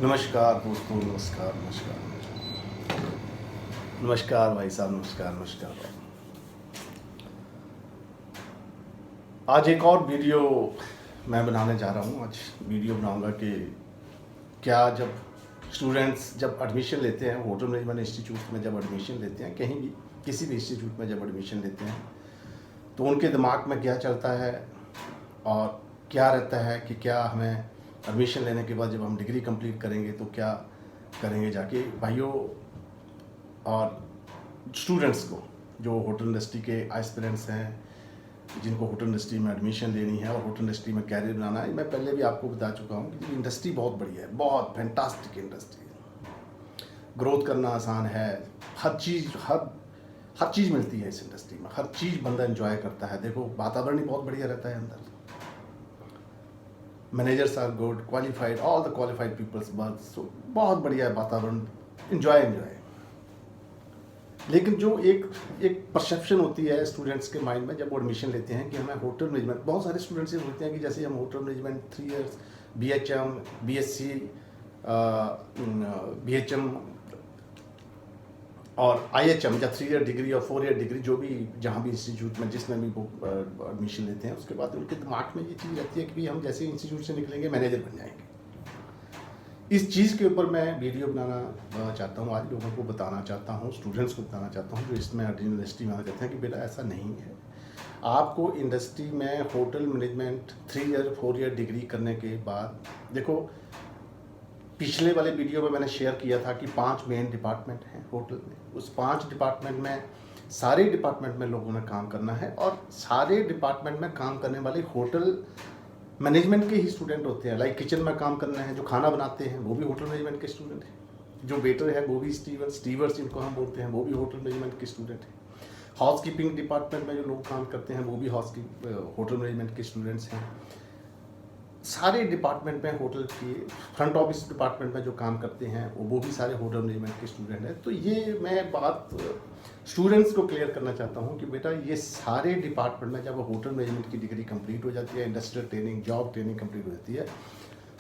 नमस्कार दोस्तों, नमस्कार नमस्कार नमस्कार भाई साहब, नमस्कार नमस्कार भाई। आज एक और वीडियो मैं बनाने जा रहा हूँ। आज वीडियो बनाऊंगा कि क्या जब स्टूडेंट्स जब एडमिशन लेते हैं होटल मैनेजमेंट इंस्टीट्यूट में, जब एडमिशन लेते हैं कहीं भी किसी भी इंस्टीट्यूट में जब एडमिशन लेते हैं तो उनके दिमाग में क्या चलता है और क्या रहता है कि क्या हमें एडमिशन लेने के बाद जब हम डिग्री कंप्लीट करेंगे तो क्या करेंगे जाके। भाइयों और स्टूडेंट्स को जो होटल इंडस्ट्री के एस्पिरेंट्स हैं, जिनको होटल इंडस्ट्री में एडमिशन लेनी है और होटल इंडस्ट्री में कैरियर बनाना है, मैं पहले भी आपको बता चुका हूँ कि इंडस्ट्री बहुत बढ़िया है, बहुत फैंटास्टिक इंडस्ट्री है। ग्रोथ करना आसान है, हर चीज़ मिलती है इस इंडस्ट्री में, हर चीज़ बंदा एंजॉय करता है। देखो वातावरण ही बहुत बढ़िया रहता है अंदर, managers are good, qualified, all the qualified peoples work, so बहुत बढ़िया वातावरण, एंजॉय। लेकिन जो एक परसेप्शन होती है स्टूडेंट्स के माइंड में जब वो एडमिशन लेते हैं कि हमें होटल मैनेजमेंट, बहुत सारे स्टूडेंट्स ये सोचते हैं कि जैसे हम hotel management 3 years BHM, BSc, BHM और IHM या 3 ईयर डिग्री और 4 ईयर डिग्री, जो भी जहाँ भी इंस्टीट्यूट में जिसमें भी वो एडमिशन लेते हैं, उसके बाद उनके दिमाग में ये चीज़ रहती है कि भाई हम जैसे इंस्टीट्यूट से निकलेंगे मैनेजर बन जाएंगे। इस चीज़ के ऊपर मैं वीडियो बनाना चाहता हूँ, आज लोगों को बताना चाहता हूँ, स्टूडेंट्स को बताना चाहता हूँ जो इसमें इंडस्ट्री में आना चाहते हैं कि बेटा ऐसा नहीं है। आपको इंडस्ट्री में hotel management 3 year 4 year degree करने के बाद, देखो पिछले वाले वीडियो में मैंने शेयर किया था कि 5 मेन डिपार्टमेंट हैं होटल में। उस 5 डिपार्टमेंट में सारे डिपार्टमेंट में लोगों ने काम करना है और सारे डिपार्टमेंट में काम करने वाले होटल मैनेजमेंट के ही स्टूडेंट होते हैं। लाइक किचन में काम करना है, जो खाना बनाते हैं वो भी होटल मैनेजमेंट के स्टूडेंट हैं। जो वेटर है वो भी स्टीवर्स जिनको हम बोलते हैं वो भी होटल मैनेजमेंट के स्टूडेंट हैं। हाउस कीपिंग डिपार्टमेंट में जो लोग काम करते हैं वो भी होटल मैनेजमेंट के स्टूडेंट्स हैं। सारे डिपार्टमेंट में होटल के फ्रंट ऑफिस डिपार्टमेंट में जो काम करते हैं वो भी सारे होटल मैनेजमेंट के स्टूडेंट हैं। तो ये मैं बात स्टूडेंट्स को क्लियर करना चाहता हूँ कि बेटा ये सारे डिपार्टमेंट में जब होटल मैनेजमेंट की डिग्री कंप्लीट हो जाती है, industrial training, job training complete हो जाती है,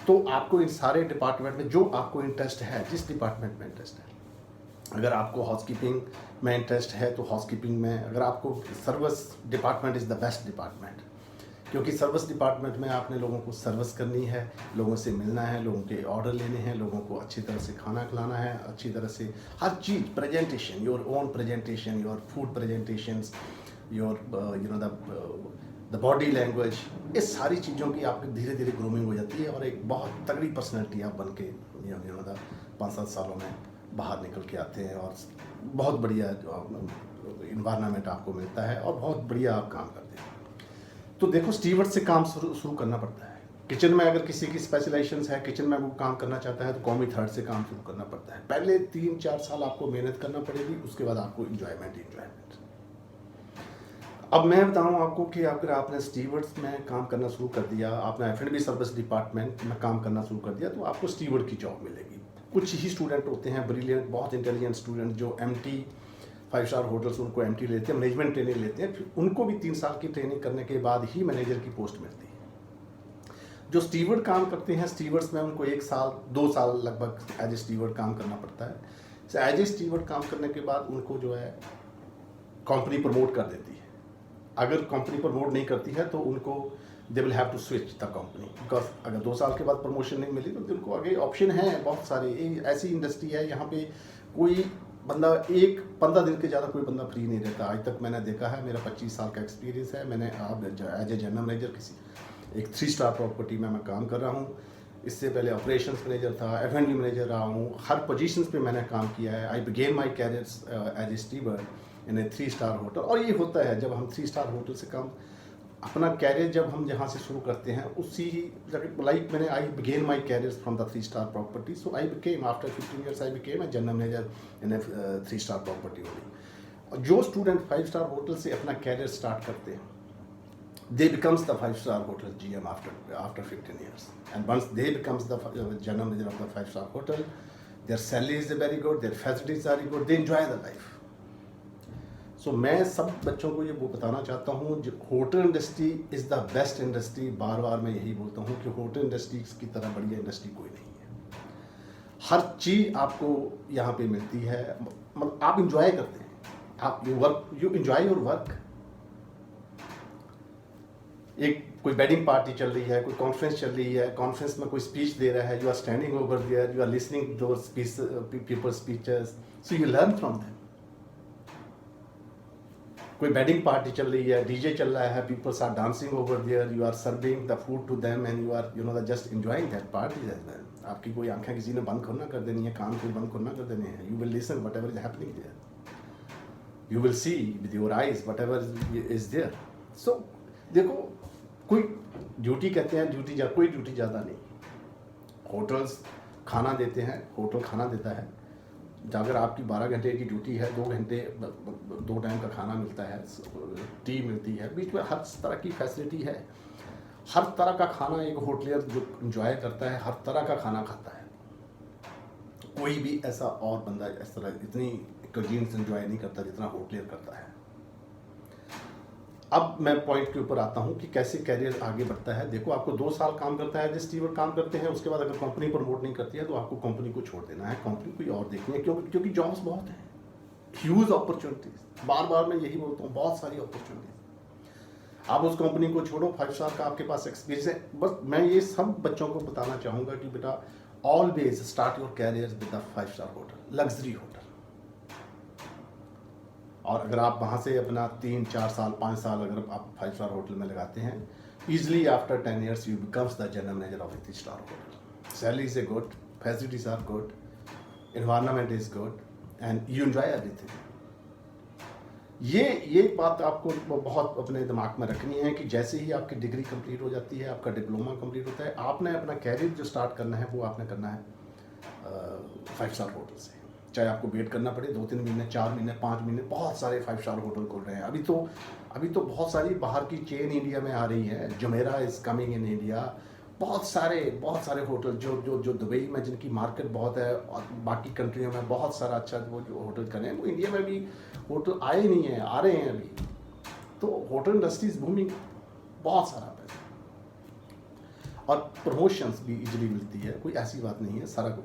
तो आपको इन सारे डिपार्टमेंट में जो आपको इंटरेस्ट है, जिस डिपार्टमेंट में इंटरेस्ट है, अगर आपको हाउसकीपिंग में इंटरेस्ट है तो हाउसकीपिंग में, अगर आपको service department is the best department, क्योंकि सर्विस डिपार्टमेंट में आपने लोगों को सर्विस करनी है, लोगों से मिलना है, लोगों के ऑर्डर लेने हैं, लोगों को अच्छी तरह से खाना खिलाना है, अच्छी तरह से हर चीज़, presentation, your own presentation, your food presentations, your the body language, इस सारी चीज़ों की आपकी धीरे धीरे ग्रूमिंग हो जाती है और एक बहुत तगड़ी पर्सनैलिटी आप बन के 5-7 सालों में बाहर निकल के आते हैं और बहुत बढ़िया इन्वायरमेंट आपको मिलता है और बहुत बढ़िया आप काम करते हैं। तो देखो स्टीवर्ड से काम शुरू करना पड़ता है। किचन में अगर किसी की स्पेशलाइजेशन है, किचन में वो काम करना चाहता है तो कॉमी थर्ड से काम शुरू करना पड़ता है। पहले 3-4 साल आपको मेहनत करना पड़ेगी, उसके बाद आपको इंजॉयमेंट। अब मैं बताऊं आपको कि अगर आपने स्टीवर्ड्स में काम करना शुरू कर दिया, आपने F&B सर्विस डिपार्टमेंट में काम करना शुरू कर दिया, तो आपको स्टीवर्ड की जॉब मिलेगी। कुछ ही स्टूडेंट होते हैं ब्रिलियंट, बहुत इंटेलिजेंट स्टूडेंट, जो MT 5 स्टार होटल्स उनको MT लेते हैं, मैनेजमेंट ट्रेनिंग लेते हैं, फिर उनको भी 3 साल की ट्रेनिंग करने के बाद ही मैनेजर की पोस्ट मिलती है। जो स्टीवर्ड काम करते हैं, स्टीवर्ड्स में उनको 1 साल 2 साल लगभग एज ए स्टीवर्ड काम करना पड़ता है। एज ए स्टीवर्ड काम करने के बाद उनको जो है कंपनी प्रमोट कर देती है। अगर कंपनी प्रमोट नहीं करती है तो उनको they will have to switch the company, because अगर 2 साल के बाद प्रमोशन नहीं मिली तो उनको आगे ऑप्शन है बहुत सारे। ऐसी इंडस्ट्री है यहाँ पे कोई बंदा 15 दिन के ज़्यादा कोई बंदा फ्री नहीं रहता। आज तक मैंने देखा है, मेरा 25 साल का एक्सपीरियंस है। मैंने अब एज ए जनरल मैनेजर किसी एक 3 स्टार प्रॉपर्टी में मैं काम कर रहा हूँ। इससे पहले ऑपरेशंस मैनेजर था, F&B मैनेजर रहा हूँ, हर पोजीशंस पे मैंने काम किया है। I began my career as a steward in a 3 star hotel. और ये होता है जब हम 3 स्टार होटल से काम अपना कैरियर जब हम जहाँ से शुरू करते हैं उसी लाइक मैंने I began my career from the 3 star property, so I became after 15 years I became a general manager in a 3 star property only. जो स्टूडेंट 5 स्टार होटल से अपना कैरियर स्टार्ट करते हैं, they becomes the 5 star hotel GM after 15 years, and once they becomes the general manager of the 5 star hotel, their salary is very good, their facilities are good, they enjoy the life. सो मैं सब बच्चों को ये वो बताना चाहता हूँ, जो hotel industry is the best industry. बार बार मैं यही बोलता हूँ कि होटल इंडस्ट्री की तरह बढ़िया इंडस्ट्री कोई नहीं है। हर चीज़ आपको यहाँ पे मिलती है, मतलब आप इंजॉय करते हैं, आप यू इंजॉय योर वर्क। एक कोई वेडिंग पार्टी चल रही है, कोई कॉन्फ्रेंस चल रही है, कॉन्फ्रेंस में कोई स्पीच दे रहा है, you are standing over there, you are listening those people speeches, so you learn from them. कोई वेडिंग पार्टी चल रही है, डीजे चल रहा है, peoples are dancing over there, you are serving the food to them and you are just enjoying that party as well. आपकी कोई आंखें किसी ने बंद करना कर देनी है, कान कोई बंद करना कर देने हैं, you will listen whatever is happening there, you will see with your eyes whatever is there. So देखो, कोई ड्यूटी कहते हैं, कोई ड्यूटी ज़्यादा नहीं। होटल्स खाना देते हैं, होटल खाना देता है, अगर आपकी 12 घंटे की ड्यूटी है, 2 घंटे 2 टाइम का खाना मिलता है, टी मिलती है, बीच में हर तरह की फैसिलिटी है। हर तरह का खाना एक होटलियर जो इंजॉय करता है, हर तरह का खाना खाता है। कोई भी ऐसा और बंदा इस तरह इतनी क्यूजीन्स इंजॉय नहीं करता जितना होटलियर करता है। अब मैं पॉइंट के ऊपर आता हूँ कि कैसे कैरियर आगे बढ़ता है। देखो, आपको 2 साल काम करता है, स्टीवर्ड काम करते हैं, उसके बाद अगर कंपनी प्रमोट नहीं करती है तो आपको कंपनी को छोड़ देना है, कंपनी कोई और देखनी है, क्योंकि जॉब्स बहुत हैं, ह्यूज अपॉर्चुनिटीज। बार बार मैं यही बोलता हूँ, बहुत सारी अपॉर्चुनिटीज। आप उस कंपनी को छोड़ो, 5 स्टार का आपके पास एक्सपीरियंस है। बस मैं ये सब बच्चों को बताना चाहूँगा कि बेटा, always start your career with a 5 star hotel, luxury hotel. और अगर आप वहाँ से अपना 3, 4 साल, 5 साल अगर आप 5 स्टार होटल में लगाते हैं, easily after 10 years you becomes the general manager of a 3 star hotel. Salary is a good, facilities are good, environment is good and you enjoy everything. ये बात आपको बहुत अपने दिमाग में रखनी है कि जैसे ही आपकी डिग्री कंप्लीट हो जाती है, आपका डिप्लोमा कंप्लीट होता है, आपने अपना कैरियर जो स्टार्ट करना है वो आपने करना है 5 स्टार होटल से। चाहे आपको वेट करना पड़े 2-3 महीने, 4 महीने, 5 महीने, बहुत सारे 5 स्टार होटल खोल रहे हैं। अभी तो बहुत सारी बाहर की चेन इंडिया में आ रही है। Jumeirah is coming in India. बहुत सारे होटल जो दुबई में जिनकी मार्केट बहुत है, और बाकी कंट्रियों में बहुत सारा अच्छा वो जो होटल करें, वो इंडिया में भी होटल आए नहीं हैं, आ रहे हैं अभी। तो होटल इंडस्ट्री इज बूमिंग, बहुत सारा पैसा, और प्रमोशंस भी इजीली मिलती है, कोई ऐसी बात नहीं है। सारा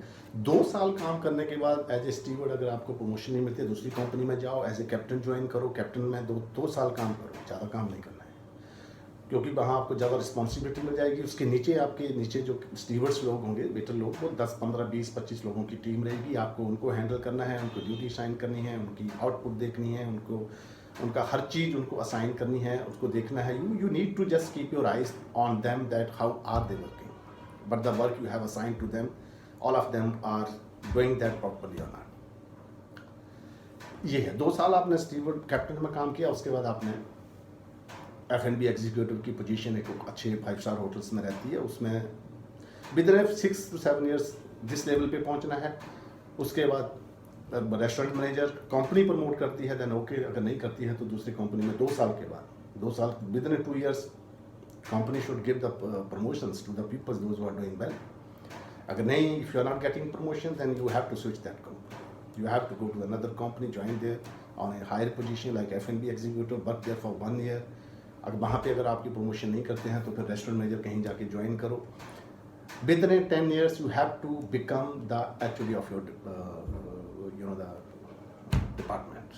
2 साल काम करने के बाद एज ए स्टीवर्ड अगर आपको प्रमोशन नहीं मिलती है, दूसरी कंपनी में जाओ, एज ए कैप्टन ज्वाइन करो, कैप्टन में 2 साल काम करो, ज़्यादा काम नहीं करना है, क्योंकि वहाँ आपको ज़्यादा रिस्पॉन्सिबिलिटी मिल जाएगी। उसके नीचे आपके नीचे जो स्टीवर्ड्स लोग होंगे, वेटर लोग, वो 10, 15, 20, 25 लोगों की टीम रहेगी। आपको उनको हैंडल करना है, उनको ड्यूटी साइन करनी है, उनकी आउटपुट देखनी है, उनका हर चीज़ उनको असाइन करनी है, उसको देखना है। You need to just keep your eyes on them that how are they working, but the work you have assigned to them, all of them are doing that properly और नॉट। ये है 2 साल आपने स्टीवर्ड कैप्टन में काम किया, उसके बाद आपने F&B एग्जीक्यूटिव की पोजीशन एक अच्छे 5 स्टार होटल्स में रहती है, उसमें विद इन 6 to 7 years जिस लेवल पे पहुंचना है। उसके बाद रेस्टोरेंट मैनेजर कंपनी प्रमोट करती है, देन ओके, अगर नहीं करती है तो दूसरी कंपनी में 2 साल के बाद, 2 साल within 2 years company should give the promotions to the people those who are doing well. अगर नहीं, if you are not getting promotion, then you have to switch that company, you have to go to another company, join there on a higher position like F&B executive, work there for 1 year। अगर वहाँ पे अगर आपकी promotion नहीं करते हैं तो फिर रेस्टोरेंट मैनेजर कहीं जाके ज्वाइन करो। Within 10 years you have to become the HOD of your the department,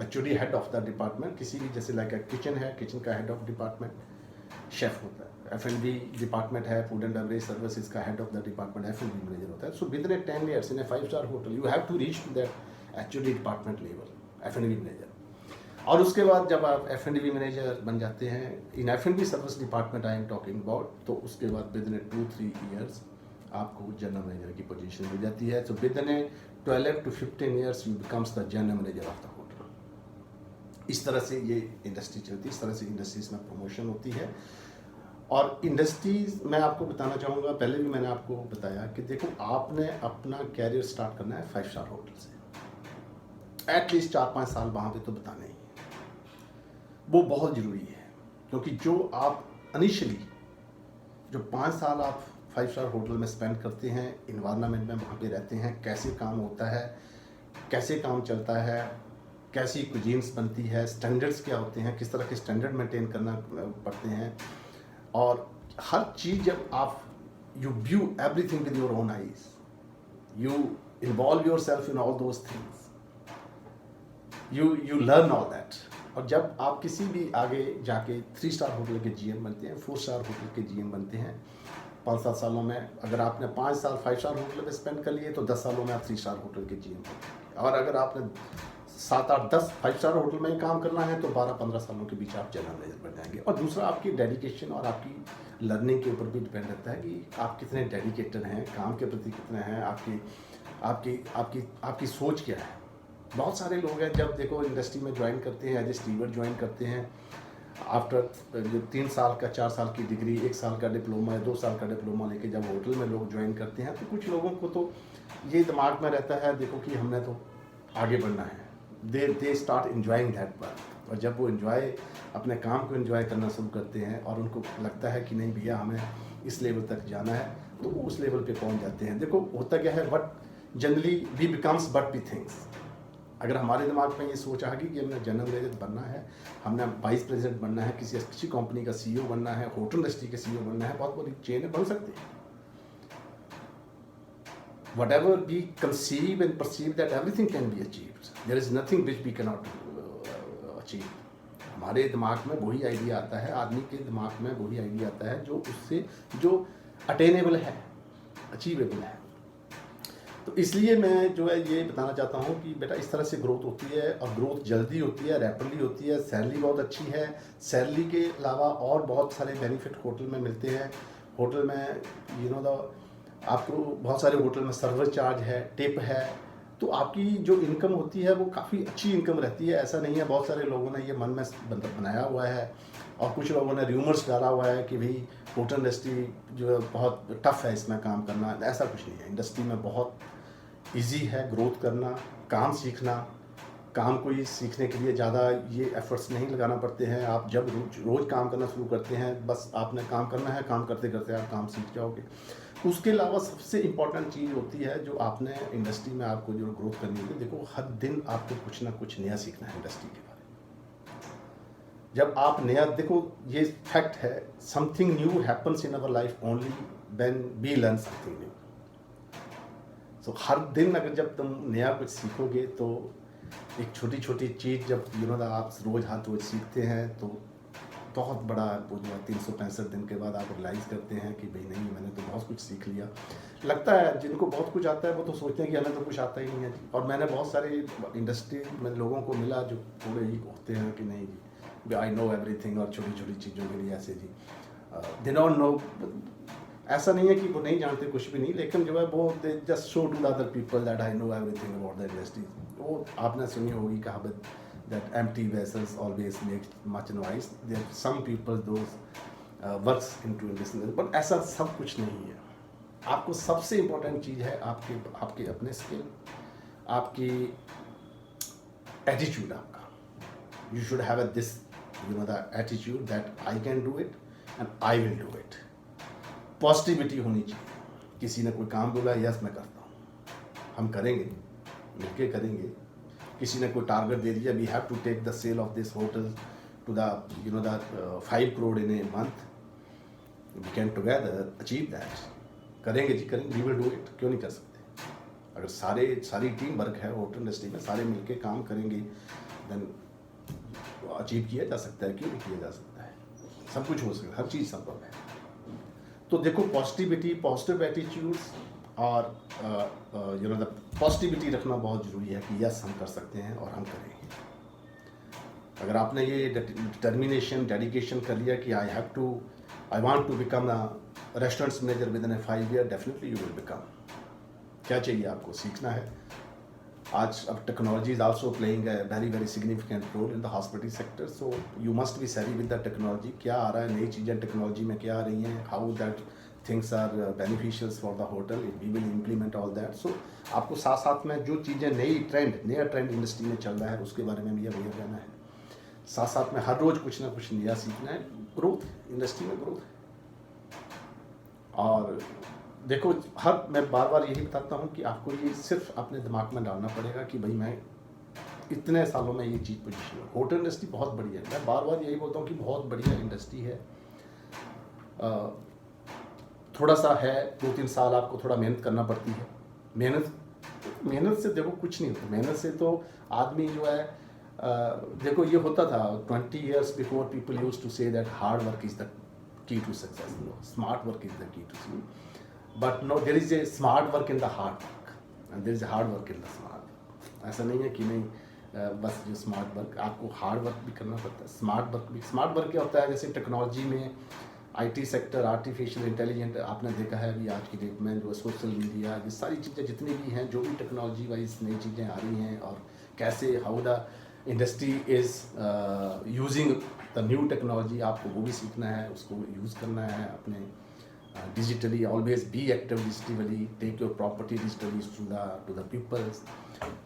HOD head of the department. किसी भी, जैसे लाइक किचन है, किचन का हेड ऑफ डिपार्टमेंट शेफ होता है, F&B डिपार्टमेंट है, फूड एंड बेवरेज सर्विसेज का head of the department F&B manager होता है। So within 10 years in a 5 star hotel you have to reach to that HOD department level, F&B manager. और उसके बाद जब आप F&B manager बन जाते हैं इन F&B service department I am talking about, तो उसके बाद विद इन 2-3 years आपको जनरल मैनेजर की पोजीशन मिल जाती है। तो with in 12 to 15 years you becomes the general manager of the hotel. इस तरह से ये इंडस्ट्री चलती है, इस तरह से इंडस्ट्रीज में प्रमोशन होती है। और इंडस्ट्रीज मैं आपको बताना चाहूँगा, पहले भी मैंने आपको बताया कि देखो, आपने अपना कैरियर स्टार्ट करना है 5 स्टार होटल से, एटलीस्ट 4-5 साल वहाँ पे तो बताने ही, वो बहुत ज़रूरी है। क्योंकि जो आप इनिशियली जो 5 साल आप 5 स्टार होटल में स्पेंड करते हैं, इन्वायरमेंट में वहाँ पे रहते हैं, कैसे काम होता है, कैसे काम चलता है, कैसी कुजीन्स बनती है, स्टैंडर्ड्स क्या होते हैं, किस तरह के स्टैंडर्ड मेंटेन करना पड़ते हैं, और हर चीज़ जब आप you view everything with your own eyes, you involve yourself in all those things, you learn all that. और जब आप किसी भी आगे जाके 3 स्टार होटल के जीएम बनते हैं, 4 स्टार होटल के जीएम बनते हैं, 5-7 सालों में अगर आपने 5 साल 5 स्टार होटल में स्पेंड कर लिए तो 10 सालों में आप 3 स्टार होटल के जीएम बनते हैं। और अगर आपने 7-8-10 5 स्टार होटल में ही काम करना है तो 12-15 सालों के बीच आप जनरल मैनेजर बन जाएंगे। और दूसरा आपकी डेडिकेशन और आपकी लर्निंग के ऊपर भी डिपेंड रहता है कि आप कितने डेडिकेटेड हैं, काम के प्रति कितने हैं, आपकी सोच क्या है। बहुत सारे लोग हैं जब देखो इंडस्ट्री में ज्वाइन करते हैं, एज ए स्टीवर्ड ज्वाइन करते हैं, आफ्टर जो 3 साल का 4 साल की डिग्री, 1 साल का डिप्लोमा या 2 साल का डिप्लोमा लेके जब होटल में लोग ज्वाइन करते हैं तो कुछ लोगों को तो ये दिमाग में रहता है देखो कि हमने तो आगे बढ़ना है, they start enjoying that work. और जब वो अपने काम को इन्जॉय करना शुरू करते हैं और उनको लगता है कि नहीं भैया हमें इस लेवल तक जाना है तो वो उस लेवल पे पहुंच जाते हैं। देखो होता क्या है, but generally we becomes but we things. अगर हमारे दिमाग में ये सोच आ गई कि हमने जनरल मैनेजर बनना है, हमने वाइस प्रेसिडेंट बनना है, किसी अच्छी कंपनी का सीईओ बनना है, होटल इंडस्ट्री के सीईओ बनना है, बहुत बड़ी चेन बन सकते हैं। Whatever we conceive and perceive that everything can be achieved. There is nothing which we cannot achieve. हमारे दिमाग में वही आइडिया आता है, आदमी के दिमाग में वही आइडिया आता है जो अटेनेबल है, अचीवेबल है। तो इसलिए मैं जो है ये बताना चाहता हूँ कि बेटा इस तरह से ग्रोथ होती है और ग्रोथ जल्दी होती है, रैपिडली होती है, सैलरी बहुत अच्छी है। सैलरी के अलावा और बहुत सारे बेनिफिट होटल में मिलते हैं। होटल में आपको बहुत सारे होटल में सर्वर चार्ज है, टिप है, तो आपकी जो इनकम होती है वो काफ़ी अच्छी इनकम रहती है। ऐसा नहीं है, बहुत सारे लोगों ने ये मन में बनाया हुआ है और कुछ लोगों ने र्यूमर्स डाला हुआ है कि भाई होटल इंडस्ट्री जो है बहुत टफ है, इसमें काम करना। ऐसा कुछ नहीं है, इंडस्ट्री में बहुत इजी है ग्रोथ करना, काम सीखना। काम को ही सीखने के लिए ज़्यादा ये एफर्ट्स नहीं लगाना पड़ते हैं। आप जब रोज़ काम करना शुरू करते हैं, बस आपने काम करना है, काम करते करते आप काम सीख जाओगे। उसके अलावा सबसे इम्पॉर्टेंट चीज़ होती है जो आपने इंडस्ट्री में आपको जो ग्रोथ करनी है, देखो हर दिन आपको कुछ ना कुछ नया सीखना है इंडस्ट्री के बारे में। जब आप नया, देखो ये फैक्ट है, something new happens in our life only when we learn something new. So हर दिन अगर जब तुम नया कुछ सीखोगे तो एक छोटी छोटी चीज़ जब आप रोज़ सीखते हैं तो बहुत बड़ा वो जो 365 दिन के बाद आप रियलाइज़ करते हैं कि भाई नहीं, मैंने तो बहुत कुछ सीख लिया। लगता है जिनको बहुत कुछ आता है वो तो सोचते हैं कि हमें तो कुछ आता ही नहीं है जी। और मैंने बहुत सारे इंडस्ट्री में लोगों को मिला जो थोड़े ही होते हैं कि नहीं जी आई नो एवरीथिंग, और छोटी छोटी चीज़ों के लिए ऐसे जी दे डोंट नो। ऐसा नहीं है कि वो नहीं जानते कुछ भी नहीं, लेकिन जो है वो they just show to the other people that I know everything about the industry. वो आपने सुनी होगी कहावत that empty vessels always make much noise. There are some people those works into business, but ऐसा सब कुछ नहीं है। आपको सबसे इम्पोर्टेंट चीज़ है आपके अपने स्किल, आपकी एटीट्यूड आपका। You should have this the attitude that I can do it and I will do it. Positivity होनी चाहिए। किसी ने कोई काम बोला, यस मैं करता हूँ, हम करेंगे, मिलके करेंगे। किसी ने कोई टारगेट दे दिया, we have to take the sale of this hotel to the 5 crore in a month, we can together achieve that. करेंगे जी, करेंगे, वी विल डू इट। क्यों नहीं कर सकते? अगर सारी टीम वर्क है होटल इंडस्ट्री में, सारे मिलके काम करेंगे देन अचीव किया जा सकता है। क्यों नहीं किया जा सकता है? सब कुछ हो सकता है, हर चीज़ संभव है। तो देखो पॉजिटिविटी, पॉजिटिव एटीट्यूड्स और द पॉजिटिविटी रखना बहुत ज़रूरी है कि यस हम कर सकते हैं और हम करेंगे। अगर आपने ये डिटर्मिनेशन, डेडिकेशन कर लिया कि I want to become a restaurants manager within 5 year, definitely you will become. क्या चाहिए आपको? सीखना है। आज अब technology is also playing a very significant role in the hospitality sector, so you must be savvy with the technology. क्या आ रहा है, नई चीज़ें टेक्नोलॉजी में क्या आ रही हैं, how that things are beneficial for the hotel, we will implement all that. So आपको साथ साथ में जो चीज़ें नया ट्रेंड इंडस्ट्री में चल रहा है उसके बारे में भी अवेयर रहना है। साथ साथ में हर रोज़ कुछ ना कुछ नया सीखना है। ग्रोथ, इंडस्ट्री में ग्रोथ। और देखो मैं बार बार यही बताता हूँ कि आपको ये सिर्फ अपने दिमाग में डालना पड़ेगा कि भाई मैं इतने सालों में ये चीज़ पोजीशन है। होटल इंडस्ट्री बहुत बड़ी है, मैं बार बार यही बोलता हूँ कि बहुत बढ़िया इंडस्ट्री है। थोड़ा सा है, 2-3 साल आपको थोड़ा मेहनत करना पड़ती है, मेहनत मेहनत से देखो कुछ नहीं होता। मेहनत से तो आदमी जो है देखो ये होता था 20 years before, people use to say that hard work is the key to success, no smart work is the key to see, but no there is a smart work in the hard work and there is hard work in the smart. ऐसा नहीं है कि नहीं बस जो smart work, आपको hard work भी करना पड़ता है, स्मार्ट वर्क भी। स्मार्ट वर्क क्या होता है, जैसे टेक्नोलॉजी में आईटी सेक्टर, आर्टिफिशियल इंटेलिजेंट, आपने देखा है अभी आज की डेट में जो सोशल मीडिया, ये सारी चीज़ें जितनी भी हैं, जो भी टेक्नोलॉजी वाइज नई चीज़ें आ रही हैं, और कैसे how the industry is using the new technology, आपको वो भी सीखना है, उसको यूज़ करना है अपने digitally. Always be active digitally, take your property digitally to the peoples.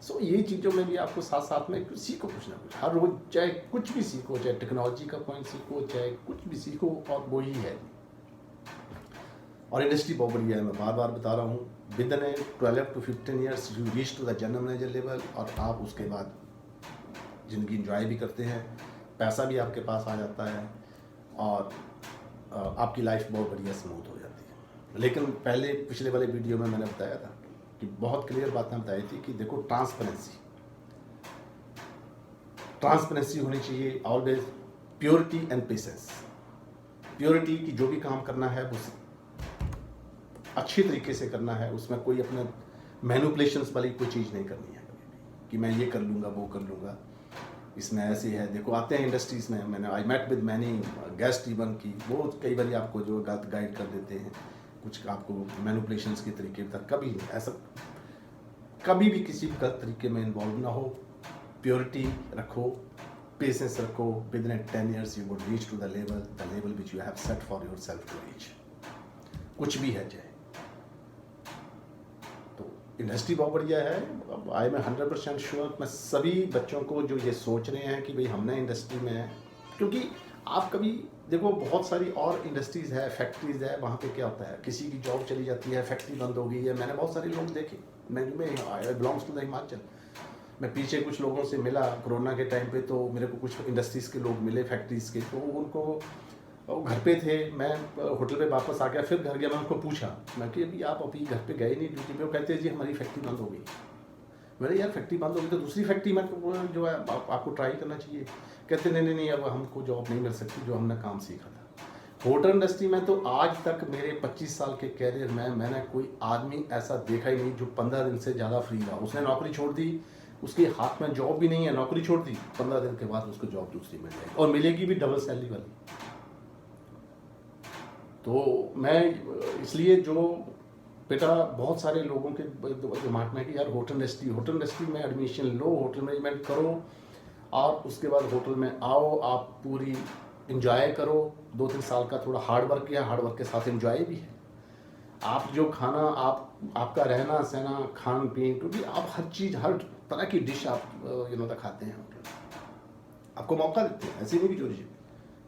So ये चीज़ों में भी आपको साथ साथ में सीखो कुछ ना कुछ, हर रोज चाहे कुछ भी सीखो, चाहे टेक्नोलॉजी का पॉइंट सीखो, चाहे कुछ भी सीखो, और वो ही है। और इंडस्ट्री बहुत बढ़िया है, मैं बार बार बता रहा हूँ, within 12 to 15 years you reach to the general manager level, और आप उसके बाद ज़िंदगी इंजॉय भी करते हैं, पैसा भी आपके पास आ जाता है, और आपकी लाइफ बहुत बढ़िया स्मूथ हो जाती है। लेकिन पहले पिछले वाले वीडियो में मैंने बताया था कि बहुत क्लियर बातें बताई थी कि देखो ट्रांसपेरेंसी होनी चाहिए, always purity and patience. Purity की जो भी काम करना है वो अच्छी तरीके से करना है, उसमें कोई अपने मैनिपुलेशंस वाली कोई चीज़ नहीं करनी है कभी भी कि मैं ये कर लूँगा वो कर लूँगा, इसमें ऐसे है। देखो आते हैं इंडस्ट्रीज़ में, मैंने I met with many guest even की, वो कई बार आपको जो गलत गाइड कर देते हैं, कुछ आपको मैनिपुलेशंस के तरीके तक, कभी ऐसा कभी भी किसी भी गलत तरीके में इन्वॉल्व ना हो। प्योरिटी रखो, पेशेंस रखो, within 10 years you would reach to the level which you have set for yourself to reach, कुछ भी है चाहे। तो इंडस्ट्री बहुत बढ़िया है। अब आई मैं 100% श्योर, मैं सभी बच्चों को जो ये सोच रहे हैं कि भाई हमने इंडस्ट्री में है, क्योंकि आप कभी देखो बहुत सारी और इंडस्ट्रीज़ है, फैक्ट्रीज़ है, वहाँ पे क्या होता है, किसी की जॉब चली जाती है, फैक्ट्री बंद हो गई है। मैंने बहुत सारे लोग देखे, मैं बिलोंग्स टू द हिमाचल, मैं पीछे कुछ लोगों से मिला कोरोना के टाइम पे, तो मेरे को कुछ इंडस्ट्रीज़ के लोग मिले, फैक्ट्रीज़ के, तो उनको वो घर पे थे, मैं होटल पे वापस आ गया, फिर घर गया, मैं उनको पूछा, मैं कि अभी आप अभी घर पे गए नहीं ड्यूटी पे? वो कहते हैं जी हमारी फैक्ट्री बंद हो गई। मैंने यार फैक्ट्री बंद हो गई तो दूसरी फैक्ट्री में जो है आपको ट्राई करना चाहिए। कहते नहीं, अब हमको जॉब नहीं मिल सकती जो हमने काम सीखा था। होटल इंडस्ट्री में तो आज तक मेरे 25 साल के कैरियर में मैंने कोई आदमी ऐसा देखा ही नहीं जो 15 दिन से ज़्यादा फ्री रहा। उसने नौकरी छोड़ दी, उसके हाथ में जॉब भी नहीं है, नौकरी छोड़ दी, 15 दिन के बाद उसको जॉब दूसरी मिल जाएगी, और मिलेगी भी डबल सैलरी वाली। तो मैं इसलिए जो बेटा बहुत सारे लोगों के दिमाग में कि यार होटल इंडस्ट्री में एडमिशन लो, होटल मैनेजमेंट करो, और उसके बाद होटल में आओ, आप पूरी इंजॉय करो। 2-3 साल का थोड़ा हार्ड वर्क किया, हार्ड वर्क के साथ इंजॉय भी है। आप जो खाना, आपका रहना सहना, खान पीन, क्योंकि आप हर चीज़, हर तरह की डिश आप खाते हैं होटल, आपको मौका देते हैं, ऐसे नहीं भी जो चीज़,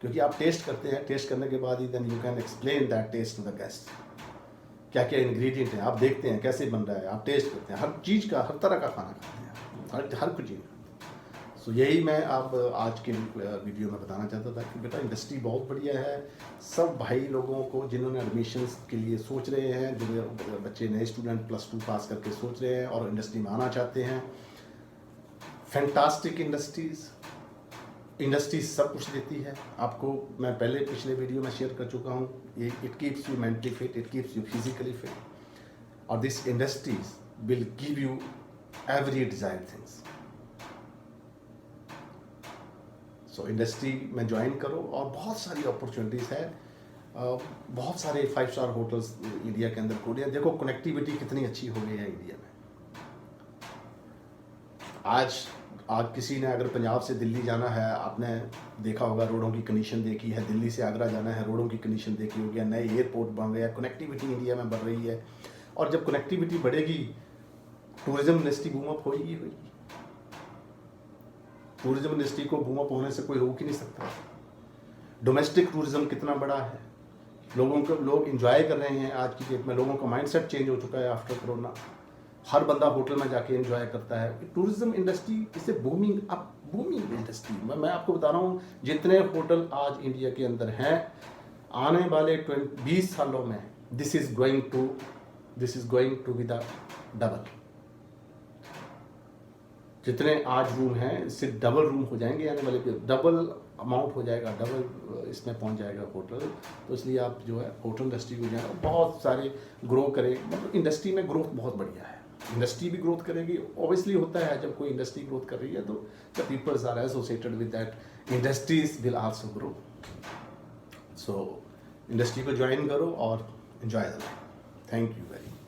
क्योंकि आप टेस्ट करते हैं, टेस्ट करने के बाद ही then you can explain that test to the guest. क्या क्या इंग्रेडिएंट हैं आप देखते हैं, कैसे बन रहा है, आप टेस्ट करते हैं, हर चीज़ का, हर तरह का खाना खाते हैं, हर कुछ चीज़। सो यही मैं आप आज के वीडियो में बताना चाहता था कि बेटा इंडस्ट्री बहुत बढ़िया है। सब भाई लोगों को जिन्होंने एडमिशन्स के लिए सोच रहे हैं, जो बच्चे नए स्टूडेंट +2 पास करके सोच रहे हैं और इंडस्ट्री में आना चाहते हैं, फैंटास्टिक इंडस्ट्री सब कुछ देती है आपको। मैं पहले पिछले वीडियो में शेयर कर चुका हूँ, ये it keeps you mentally fit, it keeps you physically fit, और this industries will give you every desired things. So industry में ज्वाइन करो, और बहुत सारी अपॉर्चुनिटीज़ है, बहुत सारे 5 स्टार होटल्स इंडिया के अंदर खोले हैं। देखो कनेक्टिविटी कितनी अच्छी हो गई है इंडिया में। आज किसी ने अगर पंजाब से दिल्ली जाना है, आपने देखा होगा, रोडों की कंडीशन देखी है, दिल्ली से आगरा जाना है, रोडों की कंडीशन देखी होगी, नए एयरपोर्ट बन रहे हैं, कनेक्टिविटी इंडिया में बढ़ रही है। और जब कनेक्टिविटी बढ़ेगी, टूरिज्म इंडस्ट्री बूम अप होगी। टूरिज्म इंडस्ट्री को बूम अप होने से कोई रोक ही नहीं सकता। डोमेस्टिक टूरिज्म कितना बड़ा है, लोग इंजॉय कर रहे हैं। आज की डेट में लोगों का माइंडसेट चेंज हो चुका है आफ्टर कोरोना। हर बंदा होटल में जाके एंजॉय करता है। टूरिज्म इंडस्ट्री इसे बूमिंग इंडस्ट्री। मैं आपको बता रहा हूँ, जितने होटल आज इंडिया के अंदर हैं, आने वाले 20 सालों में this is going to this is going to be the double. जितने आज रूम हैं इससे डबल रूम हो जाएंगे, यानी मतलब डबल अमाउंट हो जाएगा, डबल इसमें पहुंच जाएगा होटल। तो इसलिए आप जो है होटल इंडस्ट्री को जाना, बहुत सारे ग्रो करें, मतलब इंडस्ट्री में ग्रोथ बहुत बढ़िया है। इंडस्ट्री भी ग्रोथ करेगी, ऑब्वियसली होता है जब कोई इंडस्ट्री ग्रोथ कर रही है तो the peoples are associated with that industries will also grow. So industry को ज्वाइन करो और enjoy the life. Thank you very much.